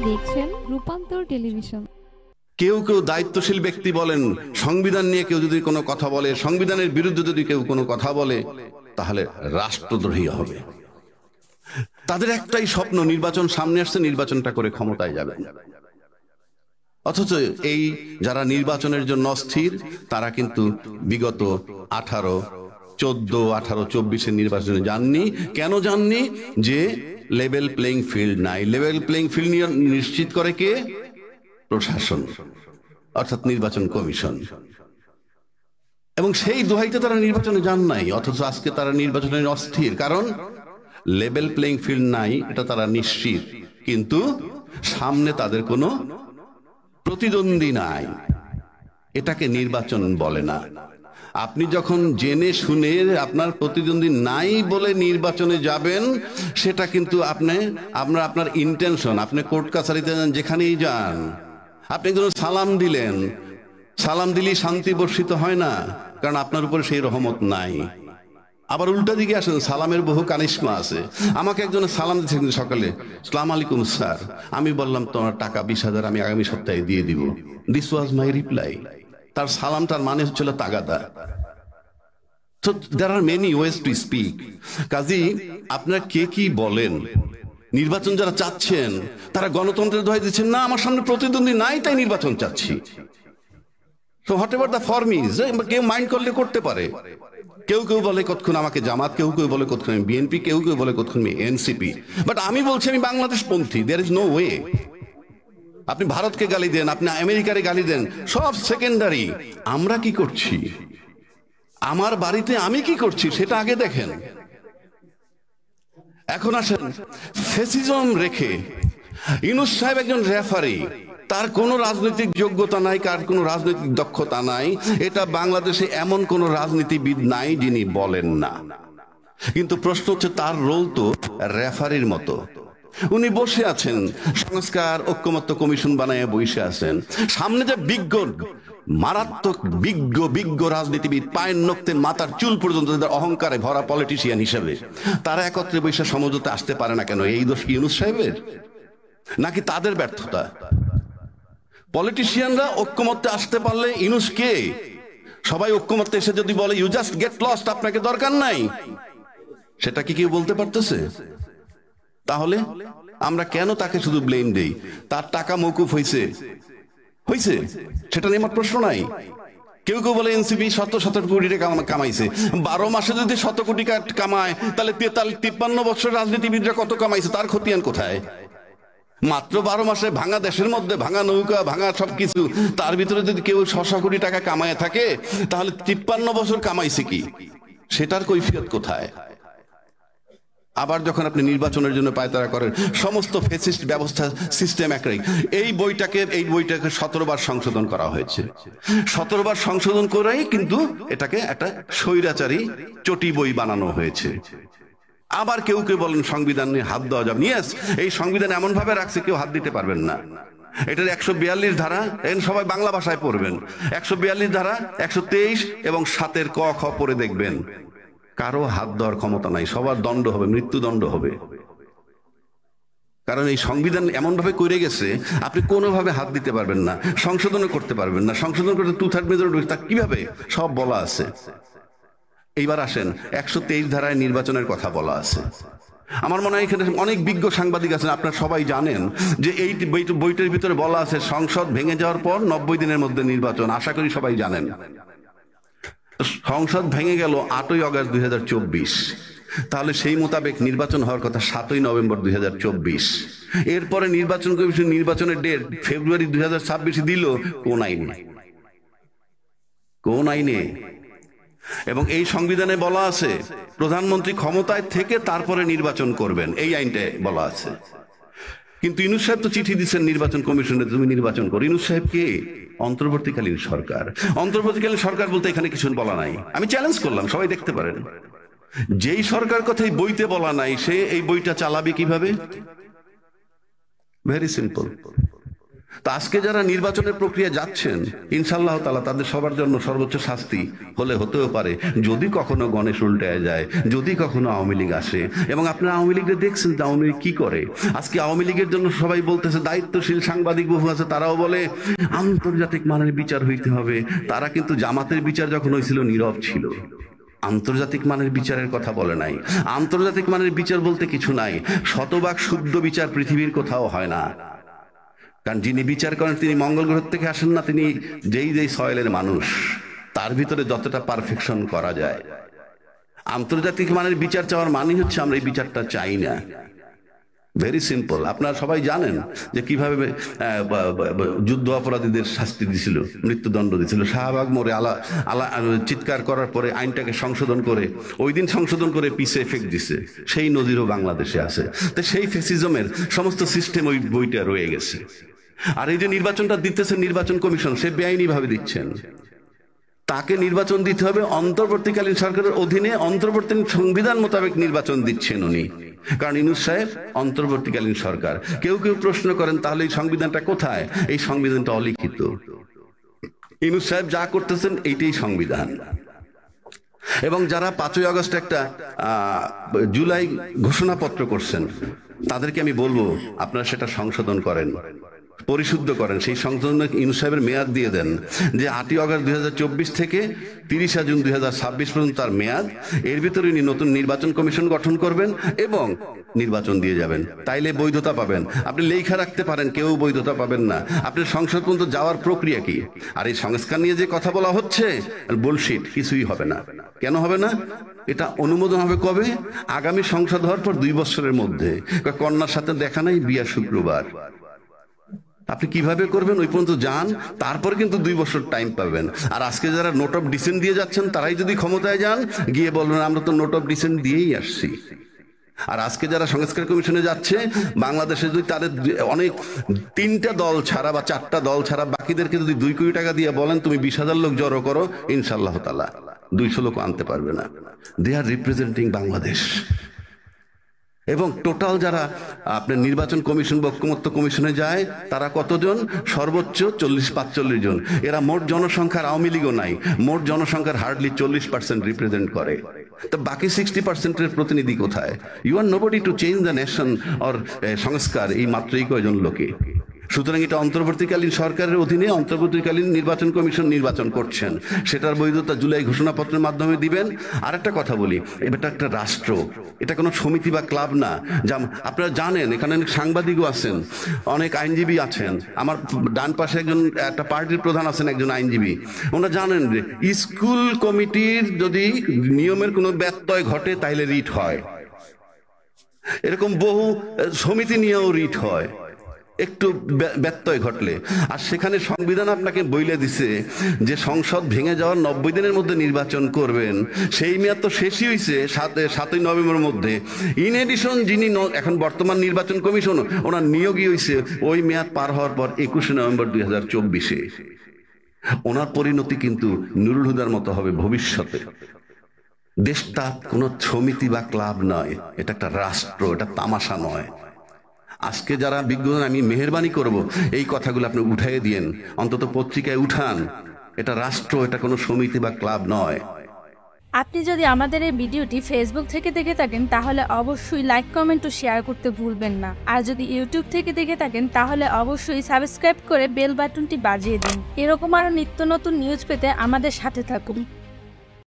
দেখছেন রূপান্তর টেলিভিশন। কেউ কেউ দায়িত্বশীল ব্যক্তি বলেন, সংবিধান নিয়ে কেউ যদি কোনো কথা বলে, সংবিধানের বিরুদ্ধে যদি কেউ কোনো কথা বলে, তাহলে রাষ্ট্রদ্রোহী হবে। তাদের একটাই স্বপ্ন, নির্বাচন সামনে আসছে, নির্বাচনটা করে ক্ষমতায় যাবে। অথচ এই যারা নির্বাচনের জন্য অস্থির, তারা কিন্তু বিগত 18, 14, 18, 24 নির্বাচনে যাননি। কেন যাননি? যে লেভেল প্লেইং ফিল্ড নাই। লেভেল প্লেইং ফিল্ড নিশ্চিত করে কে? প্রশাসন, অর্থাৎ নির্বাচন কমিশন। এবং সেই দোহাইতে তারা নির্বাচনে যান নাই, অথচ আজকে তারা নির্বাচনে অস্থির। কারণ লেভেল প্লেইং ফিল্ড নাই, এটা তারা নিশ্চিত। কিন্তু সামনে তাদের কোনো প্রতিদ্বন্দ্বী নাই। এটাকে নির্বাচন বলে না। আপনি যখন জেনে শুনে আপনার প্রতিদ্বন্দ্বী নাই বলে নির্বাচনে যাবেন, সেটা কিন্তু আপনার ইন্টেনশন। আপনি কোর্ট কাছারিতে যান, যেখানেই যান, আপনি একজন সালাম দিলেন, সালাম দিলেই শান্তি বর্ষিত হয় না, কারণ আপনার উপরে সেই রহমত নাই। আবার উল্টা দিকে আসেন, সালামের বহু কানিশমা আছে। আমাকে একজন সালাম দিচ্ছেন সকালে, আসসালামু আলাইকুম স্যার। আমি বললাম তোমার টাকা 20,000 আমি আগামী সপ্তাহে দিয়ে দিব। This was my reply. তার সালামটার মানে হচ্ছিল তাগাদা। So there are many ways to speak. কাজী আপনারা কে কি বলেন, নির্বাচন যারা চাচ্ছেন তারা গণতন্ত্রের দোহাই দিচ্ছেন না, আমার সামনে প্রতিদ্বন্দ্বী নাই তাই নির্বাচন চাচ্ছি। So whatever the form is, কেউ মাইন্ড করলে করতে পারে। কেউ কেউ বলে কতক্ষণ আমাকে জামাত, কেউ কেউ বলে কতক্ষণ আমি বিএনপি, কেউ কেউ বলে কতক্ষণ আমি এনসিপি। বাট আমি বলছি আমি বাংলাদেশ পন্থী। There is no way. আপনি ভারতকে গালি দেন, আপনি আমেরিকারে গালি দেন, সব সেকেন্ডারি। আমরা কি করছি, আমার বাড়িতে আমি কি করছি সেটা আগে দেখেন। এখন আসেন, ফ্যাসিজম রেখে ইউনূস সাহেব একজন রেফারি, তার কোনো রাজনৈতিক যোগ্যতা নাই, কার কোনো রাজনৈতিক দক্ষতা নাই। এটা বাংলাদেশে এমন কোন রাজনীতিবিদ নাই যিনি বলেন না। কিন্তু প্রশ্ন হচ্ছে, তার রোল তো রেফারির মতো। উনি বসে আছেন, সংস্কার ঐক্যমত্য কমিশন বানায় বসে আছেন। সামনে যে বিজ্ঞ, মারাত্মক বিজ্ঞ রাজনীতিবিদ, পায়ের নখতে মাথার চুল পর্যন্ত তাদের অহংকারে ভরা পলিটিশিয়ান হিসেবে, তারা একত্রে বসে সমঝোতে আসতে পারে না কেন? এই দোষ কি ইউনূস সাহেবের, নাকি তাদের ব্যর্থতা? পলিটিশিয়ানরা ঐক্যমত্যে আসতে পারলে ইউনূস কে? সবাই ঐক্যমত্যে এসে যদি বলে ইউ জাস্ট গেট লস্ট, আপনাকে দরকার নাই, সেটা কি কেউ বলতে পারতেছে? তাহলে আমরা কেন তাকে শুধু ব্লেম দেই? তার টাকা মওকুফ হয়েছে, সেটা নিয়ে আমার প্রশ্ন নাই। কেউ কেউ বলে এনসিপি শত কোটি টাকা কামাইছে। 12 মাসে যদি 100 কোটি কামায়, তাহলে 53 বছর রাজনীতিবিদরা কত কামাইছে? তার খতিয়ান কোথায়? মাত্র 12 মাসে ভাঙা দেশের মধ্যে, ভাঙা নৌকা, ভাঙা সবকিছু, তার ভিতরে যদি কেউ 600 কোটি টাকা কামায় থাকে, তাহলে 53 বছর কামাইছে কি? সেটার কৈফিয়ত কোথায়? আবার যখন আপনি নির্বাচনের জন্য পায়তারা করেন, সমস্ত ফ্যাসিস্ট ব্যবস্থা সিস্টেম একই। এই বইটাকে 17 বার সংশোধন করা হয়েছে। 17 বার সংশোধন করেই কিন্তু এটাকে একটা স্বৈরাচারী চটি বই বানানো হয়েছে। আবার কেউ কেউ বলেন সংবিধান নিয়ে হাত দেওয়া যাবে। ইয়েস, এই সংবিধান এমন ভাবে রাখছে কেউ হাত দিতে পারবেন না। এটার 142 ধারা, সবাই বাংলা ভাষায় পড়বেন। 142 ধারা, 123 এবং 7 ক খ পড়ে দেখবেন, কারো হাত দেওয়ার ক্ষমতা নাই। সবার দণ্ড হবে, মৃত্যুদণ্ড হবে। কারণ এই সংবিধান এমন ভাবে করে গেছে, আপনি কোনোভাবে হাত দিতে পারবেন না, সংশোধনও করতে পারবেন না। সংশোধন করতে 2/3 মেজরিটি, তা কিভাবে? সব বলা আছে। এইবার আসেন, 123 ধারায় নির্বাচনের কথা বলা আছে। আমার মনে হয় এখানে অনেক বিজ্ঞ সাংবাদিক আছেন, আপনারা সবাই জানেন যে এই বইটার ভিতরে বলা আছে সংসদ ভেঙে যাওয়ার পর 90 দিনের মধ্যে নির্বাচন। আশা করি সবাই জানেন। সংসদ ভেঙে গেল 8ই অগাস্ট 2024, তাহলে সেই মোতাবেক নির্বাচন হওয়ার কথা 7ই নভেম্বর 2024। এরপরে নির্বাচন কমিশন নির্বাচনের ডেট ফেব্রুয়ারি 2026 দিল। কোন আইনে? এবং এই সংবিধানে বলা আছে প্রধানমন্ত্রী ক্ষমতায় থেকে তারপরে নির্বাচন করবেন, এই আইনটায় বলা আছে। কিন্তু ইউনূস সাহেব তো চিঠি দিচ্ছেন নির্বাচন কমিশনে, তুমি নির্বাচন করো। ইউনূস সাহেব কে? অন্তর্বর্তীকালীন সরকার। অন্তর্বর্তীকালীন সরকার বলতে এখানে কিছু বলা নাই। আমি চ্যালেঞ্জ করলাম, সবাই দেখতে পারেন। যেই সরকার কথাই বইতে বলা নাই, সে এই বইটা চালাবে কিভাবে? Very simple. তা আজকে যারা নির্বাচনের প্রক্রিয়া যাচ্ছেন, ইনশাআল্লাহ তাআলা তাদের সবার জন্য সর্বোচ্চ শাস্তি হতেও পারে যদি কখনো গণেশ উল্টায় যায়, যদি কখনো আওয়ামী লীগ আসে। এবং আপনারা আওয়ামী লীগকে দেখছেন যে আওয়ামী লীগ কি করে। আজকে আওয়ামী লীগের জন্য সবাই বলতেছে, দায়িত্বশীল সাংবাদিক বহু আছে, তারাও বলে আন্তর্জাতিক মানের বিচার হইতে হবে। তারা কিন্তু জামাতের বিচার যখন হয়েছিল নীরব ছিল, আন্তর্জাতিক মানের বিচারের কথা বলে নাই। আন্তর্জাতিক মানের বিচার বলতে কিছু নাই, শতভাগ শুদ্ধ বিচার পৃথিবীর কোথাও হয় না। কারণ যিনি বিচার করেন তিনি মঙ্গল গ্রহ থেকে আসেন না, তিনি যেই সয়েলের মানুষ, তার ভিতরে যতটা পারফেকশন করা যায়। আন্তর্জাতিক মানের বিচার চাওয়ার মানে হচ্ছে আমরা এই বিচারটা চাই না। Very simple. আপনারা সবাই জানেন যে কিভাবে যুদ্ধ অপরাধীদের শাস্তি দিছিল, মৃত্যুদণ্ড দিছিল। শাহবাগ মোড়ে চিৎকার করার পরে আইনটাকে সংশোধন করে, ওই দিন সংশোধন করে পিছে এফেক্ট দিছে। সেই নজিরও বাংলাদেশে আছে। তো সেই ফ্যাসিজমের সমস্ত সিস্টেম ওই বইটা রয়ে গেছে। আর এই যে নির্বাচনটা দিতেছেন নির্বাচন কমিশন, সে বেআইনি ভাবে দিচ্ছেন। তাকে নির্বাচন দিতে হবে অন্তর্বর্তীকালীন সরকারের অধীনে, অন্তর্বর্তী সংবিধান মোতাবেক নির্বাচন দিচ্ছেন উনি। কারণ ইউনূস সাহেব অন্তর্বর্তীকালীন সরকার। কেউ প্রশ্ন করেন তাহলে এই সংবিধানটা কোথায়? এই সংবিধানটা অলিখিত। ইউনূস সাহেব যা করতেছেন এইটাই সংবিধান। এবং যারা 5ই আগস্ট একটা জুলাই ঘোষণাপত্র করছেন, তাদেরকে আমি বলবো আপনারা সেটা সংশোধন করেন, পরিশুদ্ধ করেন। সেই সংশোধনে ইউনূস সাহেবের মেয়াদ দিয়ে দেন যে 8ই আগস্ট 2024 থেকে 30 জুন 2026 পর্যন্ত তার মেয়াদ। এর ভিতরে উনি নতুন নির্বাচন কমিশন গঠন করবেন এবং নির্বাচন দিয়ে যাবেন। তাইলে বৈধতা পাবেন। আপনি লেখা রাখতে পারেন, কেউ বৈধতা পাবেন না। আপনি সংসদ পর্যন্ত যাওয়ার প্রক্রিয়া কি? আর এই সংস্কার নিয়ে যে কথা বলা হচ্ছে, বুলশিট, কিছুই হবে না। কেন হবে না? এটা অনুমোদন হবে কবে? আগামী সংসদ হওয়ার পর 2 বছরের মধ্যে। কন্যার সাথে দেখা নাই, বিয়ার শুক্রবার। আপনি কিভাবে করবেন? ওই পর্যন্ত যান, তারপর কিন্তু 2 বছর টাইম পাবেন। আর আজকে যারা নোট অফ ডিসেন্ট দিয়ে যাচ্ছেন, তারাই যদি ক্ষমতায় যান, গিয়ে বলবেন আমরা তো নোট অফ ডিসেন্ট দিয়েই আসছি। আর আজকে যারা সংস্কার কমিশনে যাচ্ছে, বাংলাদেশে যদি তাদের অনেক 3টা দল ছাড়া বা 4টা দল ছাড়া বাকিদেরকে যদি 2 কোটি টাকা দিয়ে বলেন তুমি 20,000 লোক জড়ো করো, ইনশাআল্লাহ তাআলা 200 লোক আনতে পারবে না। দে আর রিপ্রেজেন্টিং বাংলাদেশ। এবং টোটাল যারা আপনার নির্বাচন কমিশন বা ঐকমত্য কমিশনে যায়, তারা কতজন? সর্বোচ্চ 40-45 জন। এরা মোট জনসংখ্যার, আওয়ামী লীগও নাই, মোট জনসংখ্যার হার্ডলি 40% রিপ্রেজেন্ট করে। তো বাকি 60%-এর প্রতিনিধি কোথায়? You are nobody to change the nation or সংস্কার, এই মাত্রই কয়জন লোকে। সুতরাং এটা অন্তর্বর্তীকালীন সরকারের অধীনে অন্তর্বর্তীকালীন নির্বাচন কমিশন নির্বাচন করছেন, সেটার বৈধতা জুলাই ঘোষণাপত্রের মাধ্যমে দিবেন। আর একটা কথা বলি, এটা একটা রাষ্ট্র, এটা কোনো সমিতি বা ক্লাব না। যা আপনারা জানেন, এখানে অনেক সাংবাদিকও আছেন, অনেক আইনজীবী আছেন। আমার ডান পাশে একটা পার্টির প্রধান আছেন, একজন আইনজীবী। ওনারা জানেন যে স্কুল কমিটির যদি নিয়মের কোনো ব্যত্যয় ঘটে তাহলে রিট হয়। এরকম বহু সমিতি নিয়েও রিট হয় একটু ব্যত্যয় ঘটলে। আর সেখানে সংবিধান আপনাকে বইলে দিছে যে সংসদ ভেঙে যাওয়ার 90 দিনের মধ্যে নির্বাচন করবেন। সেই মেয়াদ তো শেষই হয়েছে 7ই নভেম্বরের মধ্যে। ইন এডিশন যিনি এখন বর্তমান নির্বাচন কমিশন, ওনার নিয়োগই হয়েছে ওই মেয়াদ পার হওয়ার পর 21শে নভেম্বর 2024-এ। ওনার পরিণতি কিন্তু নুরুল হুদার মতো হবে ভবিষ্যতে। দেশটা কোনো সমিতি বা ক্লাব নয়, এটা একটা রাষ্ট্র, এটা তামাশা নয়। আজকে যারা বিজ্ঞজন, আমি মেহেরবানি করব এই কথাগুলো আপনি উঠাই দিয়েন, অন্তত পত্রিকায় উঠান। এটা রাষ্ট্র, এটা কোনো সমিতি বা ক্লাব নয়। আপনি যদি আমাদের এই ভিডিওটি ফেসবুক থেকে দেখে থাকেন তাহলে অবশ্যই লাইক, কমেন্ট ও শেয়ার করতে ভুলবেন না। আর যদি ইউটিউব থেকে দেখে থাকেন তাহলে অবশ্যই সাবস্ক্রাইব করে বেল বাটনটি বাজিয়ে দিন। এরকম আরো নিত্য নতুন নিউজ পেতে আমাদের সাথে থাকুন।